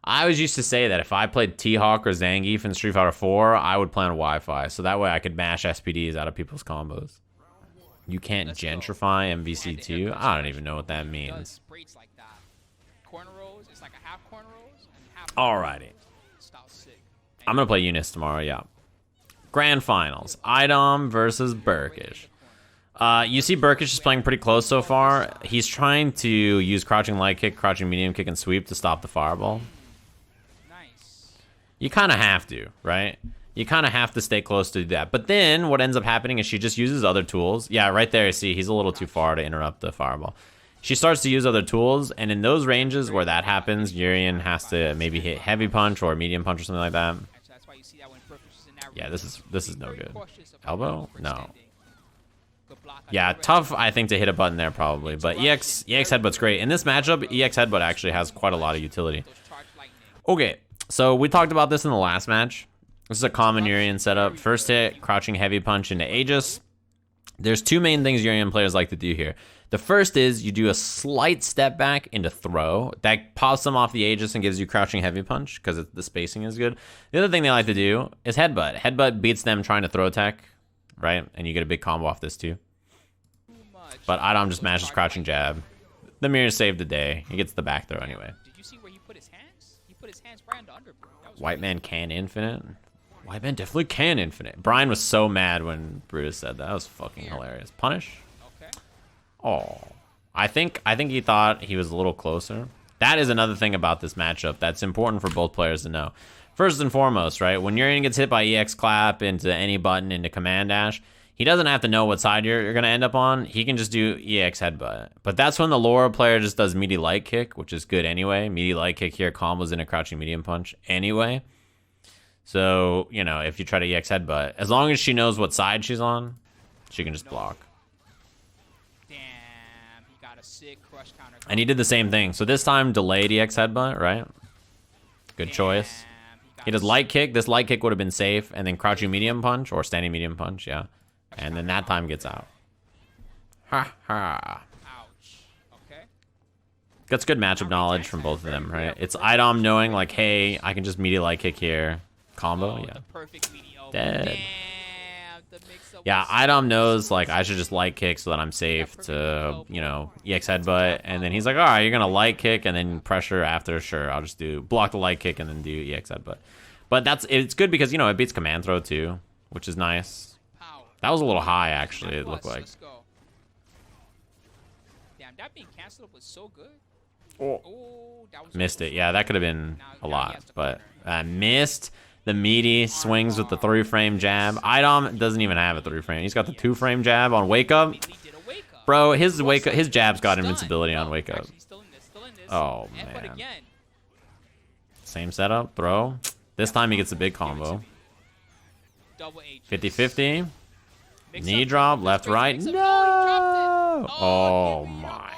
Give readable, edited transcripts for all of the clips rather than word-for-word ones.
I always used to say that if I played T-Hawk or Zangief in Street Fighter 4, I would play on Wi-Fi, so that way I could mash SPDs out of people's combos. You can't gentrify MVC2? I don't even know what that means. Alrighty. I'm going to play Eunice tomorrow, yeah. Grand Finals. Idom versus Burkish. You see Burkish is playing pretty close so far. He's trying to use crouching light kick, crouching medium kick, and sweep to stop the fireball. You kind of have to, right? You kind of have to stay close to do that. But then what ends up happening is she just uses other tools. Yeah, right there, you see, he's a little too far to interrupt the fireball. She starts to use other tools, and in those ranges where that happens, Urkien has to maybe hit heavy punch or medium punch or something like that. Yeah, this is no good. Elbow? No. Yeah, tough, I think, to hit a button there probably. But EX Headbutt's great. In this matchup, EX Headbutt actually has quite a lot of utility. Okay, so we talked about this in the last match. This is a common Urkien setup. First hit, crouching heavy punch into Aegis. There's two main things Urkien players like to do here. The first is you do a slight step back into throw. That pops them off the Aegis and gives you crouching heavy punch because the spacing is good. The other thing they like to do is headbutt. Headbutt beats them trying to throw tech, right? And you get a big combo off this too. But Idom just mashes crouching jab. The mirror saved the day. He gets the back throw anyway. Did you see where he put his hands? He put his hands right under underboot. White man can infinite. White man definitely can infinite. Brian was so mad when Brutus said that. That was fucking hilarious. Punish. Oh, I think he thought he was a little closer. That is another thing about this matchup that's important for both players to know. First and foremost, right, when Urkien gets hit by EX clap into any button into command dash, he doesn't have to know what side you're going to end up on. He can just do EX headbutt. But that's when the lower player just does meaty light kick, which is good anyway. Meaty light kick here combos in a crouching medium punch anyway. So, you know, if you try to EX headbutt, as long as she knows what side she's on, she can just block. And he did the same thing. So this time, delayed EX headbutt, right? Good choice. He does light kick. This light kick would have been safe. And then crouching medium punch or standing medium punch, yeah. And then that time gets out. Ha ha. That's good matchup knowledge from both of them, right? It's Idom knowing, like, hey, I can just media light kick here. Combo, yeah. Dead. Yeah, Idom knows, like, I should just light kick so that I'm safe to, you know, EX headbutt. And then he's like, all right, you're going to light kick and then pressure after. Sure, I'll just block the light kick and then do EX headbutt. But it's good because, you know, it beats command throw too, which is nice. That was a little high, actually, it looked like. Damn, that being canceled was so good. Oh, missed it. Yeah, that could have been a lot, but missed. The meaty swings with the 3-frame jab. Idom doesn't even have a 3-frame. He's got the 2-frame jab on wake up. Bro, his jab's got invincibility on wake up. Oh man. Same setup, bro. This time he gets a big combo. 50-50. Knee drop, left, right. No! Oh my.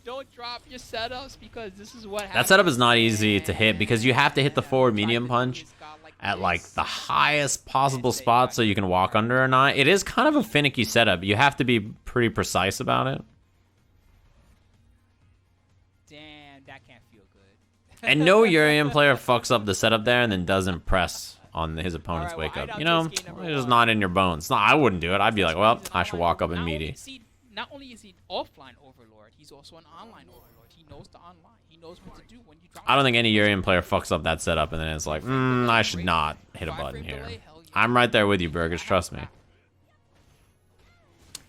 Don't drop your setups because this is what happens. That setup is not easy to hit because you have to hit the forward medium punch at like the highest possible spot so you can walk under or not. It is kind of a finicky setup. You have to be pretty precise about it. Damn, that can't feel good. And no Urkien player fucks up the setup there and then doesn't press on his opponent's wake up. You know, it's just not in your bones. No, I wouldn't do it. I'd be like, well, I should walk up and meaty. Not only is he offline overlord, he's also an online overlord. He knows the online. He knows what to do when you drop. I don't think any Urkien player fucks up that setup and then it's like, I should not hit a button here. I'm right there with you, Burkish. Trust me.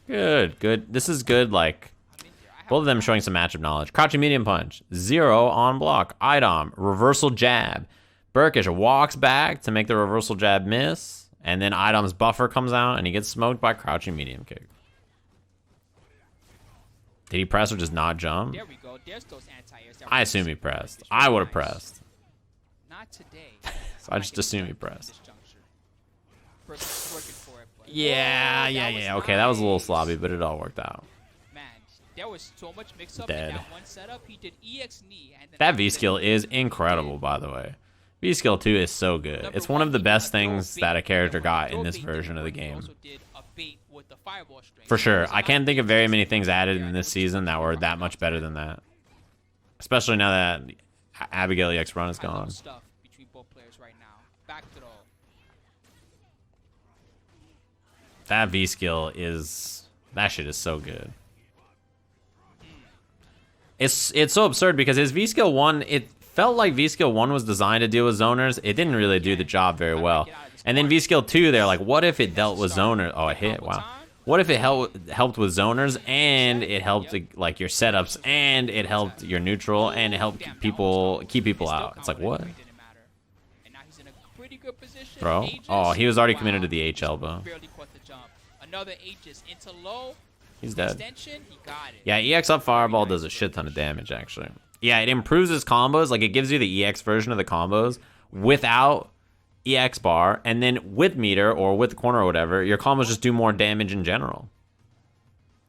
Good, good. This is good, like, both of them showing some matchup knowledge. Crouching medium punch. 0 on block. Idom. Reversal jab. Burkish walks back to make the reversal jab miss. And then Idom's buffer comes out and he gets smoked by crouching medium kick. Did he press or just not jump? There we go. There's those anti-airs. I assume he pressed. I would have pressed. Not today. So I just assume he pressed. Yeah. Okay, that was a little slobby, but it all worked out. Man, there was so much mix-up Dead. in that one setup. He did EX knee. And That V-skill is incredible, by the way. V-skill 2 is so good. It's one of the best things that a character got in this version of the game. For sure. I can't think of very many things added in this season that were that much better than that. Especially now that Abigail EX run is I love gone. stuff between both players right now. Back throw. That V skill is, that shit is so good. It's so absurd because his V skill 1, it felt like V skill 1 was designed to deal with zoners. It didn't really do the job very well. And then V skill 2, they're like, what if it dealt with zoners? Oh, I hit. Wow. What if it helped with zoners and it helped like your setups and it helped your neutral and it helped keep people out? It's like, what? Bro. Oh, he was already committed to the H elbow. Another H's into low. He's dead. Extension, he got it. Yeah, EX up fireball does a shit ton of damage, actually. Yeah, it improves his combos. Like, it gives you the EX version of the combos without EX bar, and then with meter or with corner or whatever, your combos just do more damage in general.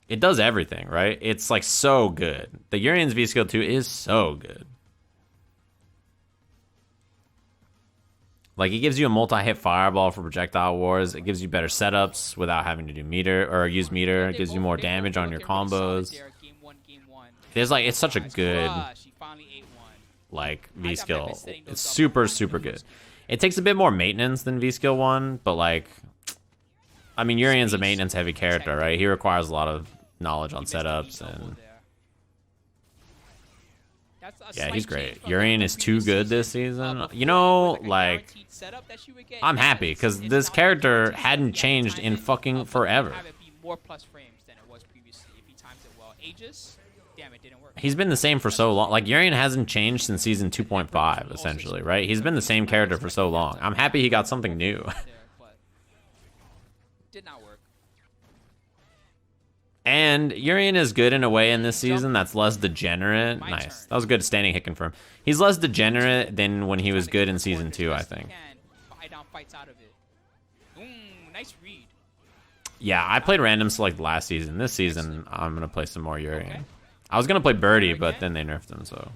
It does everything, right? It's, like, so good. The Urkien's V skill 2 is so good. Like, it gives you a multi-hit fireball for projectile wars. It gives you better setups without having to do meter or use meter. It gives you more damage on your combos. There's like, it's such a good, like, V skill. It's super, super good. It takes a bit more maintenance than V skill 1, but like, I mean, Urkien's a maintenance-heavy character, right? He requires a lot of knowledge on setups and. Yeah, he's great. Urkien is too good this season. You know, like, I'm happy because this character hadn't changed in fucking forever. He's been the same for so long. Like, Urkien hasn't changed since season 2.5, essentially, right? He's been the same character for so long. I'm happy he got something new. Did not work. And Urkien is good in a way in this season that's less degenerate. Nice. That was a good standing hit confirm. He's less degenerate than when he was good in season 2, I think. Yeah, I played random select last season. This season, I'm going to play some more Urkien. I was going to play Birdie, but then they nerfed him, so.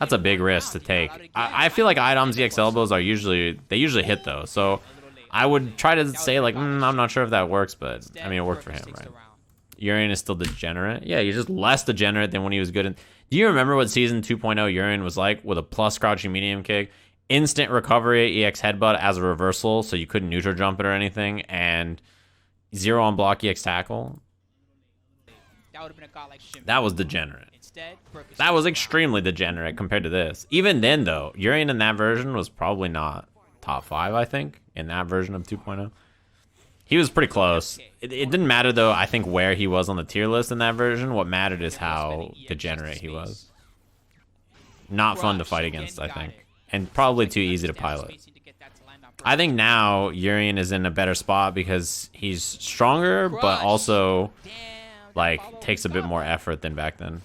That's a big risk to take. I feel like Idom's EX elbows are usually hit, though. So I would try to say, like, I'm not sure if that works, but, I mean, it worked for him, right? Urkien is still degenerate. Yeah, he's just less degenerate than when he was good. Do you remember what season 2.0 Urkien was like with a plus crouching medium kick, instant recovery EX headbutt as a reversal, so you couldn't neutral jump it or anything, and 0 on block EX tackle? That was degenerate. That was extremely degenerate compared to this. Even then, though, Urkien in that version was probably not top 5, I think, in that version of 2.0. He was pretty close. It didn't matter, though, I think, where he was on the tier list in that version. What mattered is how degenerate he was. Not fun to fight against, I think. And probably too easy to pilot. I think now Urkien is in a better spot because he's stronger, but also, like, takes a bit more effort than back then.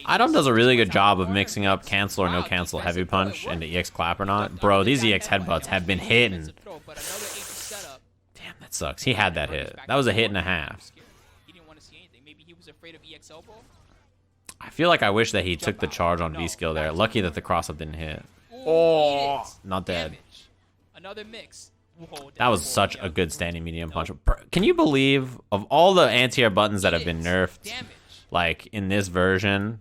Idom does a really good job of mixing up cancel or no cancel heavy punch into EX clap or not. Bro, these EX headbutts have been hitting. Damn, that sucks. He had that hit. That was a hit and a half. I feel like I wish that he took the charge on V skill there. Lucky that the cross up didn't hit. Oh, not dead. That was such a good standing medium punch. Can you believe of all the anti-air buttons that have been nerfed, like in this version,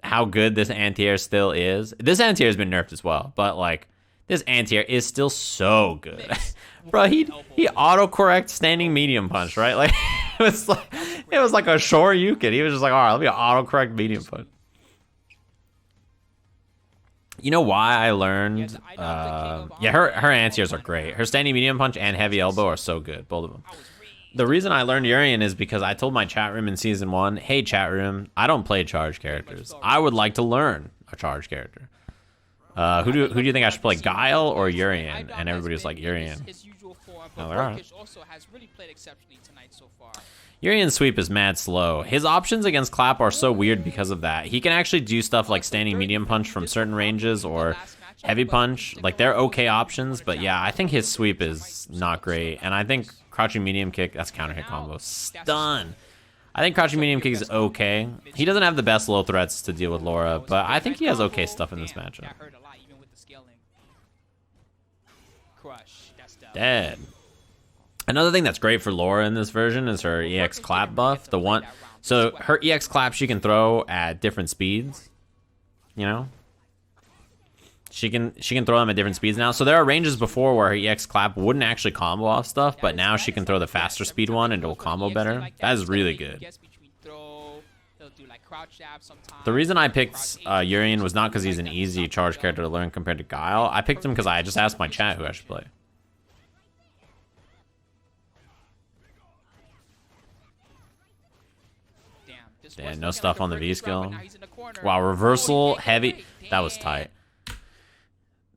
how good this anti-air still is? This anti-air has been nerfed as well, but like this anti-air is still so good. Bro, he autocorrect standing medium punch, right? Like it was like a short Urkien. He was just like, all right, let me autocorrect medium punch. You know why I learned? Yeah, her anti-airs are great. Her standing medium punch and heavy elbow are so good, both of them. The reason I learned Urkien is because I told my chat room in season 1, hey chat room, I don't play charge characters. I would like to learn a charge character. Who do you think I should play, Guile or Urkien? And everybody was like, Urkien. Oh, all right. Urkien's sweep is mad slow. His options against clap are so weird because of that. He can actually do stuff like standing medium punch from certain ranges or heavy punch. Like, they're okay options, but yeah, I think his sweep is not great. And I think crouching medium kick, that's counter hit combo. Stun. I think crouching medium kick is okay. He doesn't have the best low threats to deal with Laura, but I think he has okay stuff in this matchup. Dead. Another thing that's great for Laura in this version is her EX clap buff. The one, so her EX clap she can throw at different speeds. You know, she can throw them at different speeds now. So there are ranges before where her EX clap wouldn't actually combo off stuff, but now she can throw the faster speed one and it will combo better. That is really good. The reason I picked Urkien was not because he's an easy charge character to learn compared to Guile. I picked him because I just asked my chat who I should play. Damn, no stuff on the V skill. Wow, reversal, heavy. That was tight.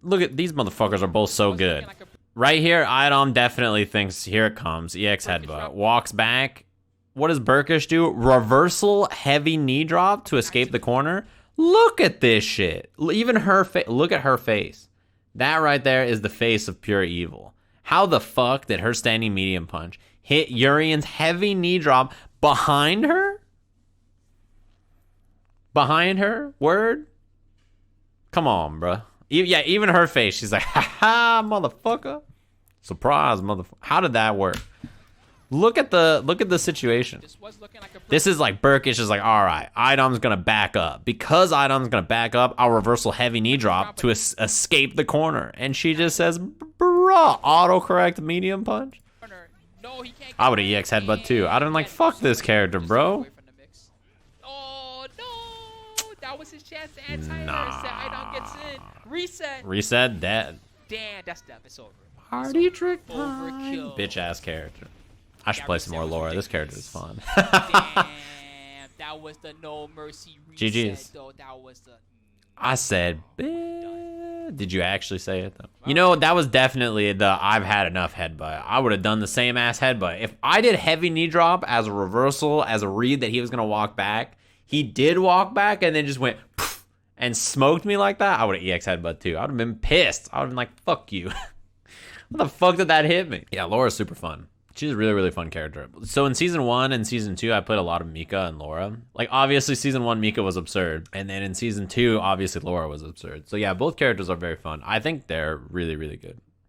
Look at these motherfuckers are both so good. Right here, Idom definitely thinks, here it comes. EX headbutt. Walks back. What does Burkish do? Reversal, heavy knee drop to escape the corner. Look at this shit. Even her face. Look at her face. That right there is the face of pure evil. How the fuck did her standing medium punch hit Urkien's heavy knee drop behind her? Behind her? Word? Come on, bruh. Yeah, even her face. She's like, ha ha, motherfucker. Surprise, motherfucker. How did that work? Look at the situation. This is like Burkish is like, all right, Idom's gonna back up. Because Idom's gonna back up, I'll reversal heavy knee drop to escape the corner. And she just says, bruh, autocorrect medium punch. I would have EX headbutt too. I'd have been like, fuck this character, bro. Oh no, that was his chance to anti-her. Idom gets in. Reset. Reset, dead. Damn, that's death. It's over. Party trick time. Overkill. Bitch ass character. I should play some more Laura. This character is fun. Damn, that was the no mercy reset. GG's. Though. That was the. I said, did you actually say it though? You know, that was definitely the I've had enough headbutt. I would have done the same ass headbutt. If I did heavy knee drop as a reversal, as a read that he was going to walk back, he did walk back and then just went and smoked me like that, I would have EX headbutt too. I would have been pissed. I would have been like, fuck you. What the fuck did that hit me? Yeah, Laura's super fun. She's a really, really fun character. So in Season 1 and Season 2, I played a lot of Mika and Laura. Like, obviously, Season 1, Mika was absurd. And then in Season 2, obviously, Laura was absurd. So yeah, both characters are very fun. I think they're really, really good.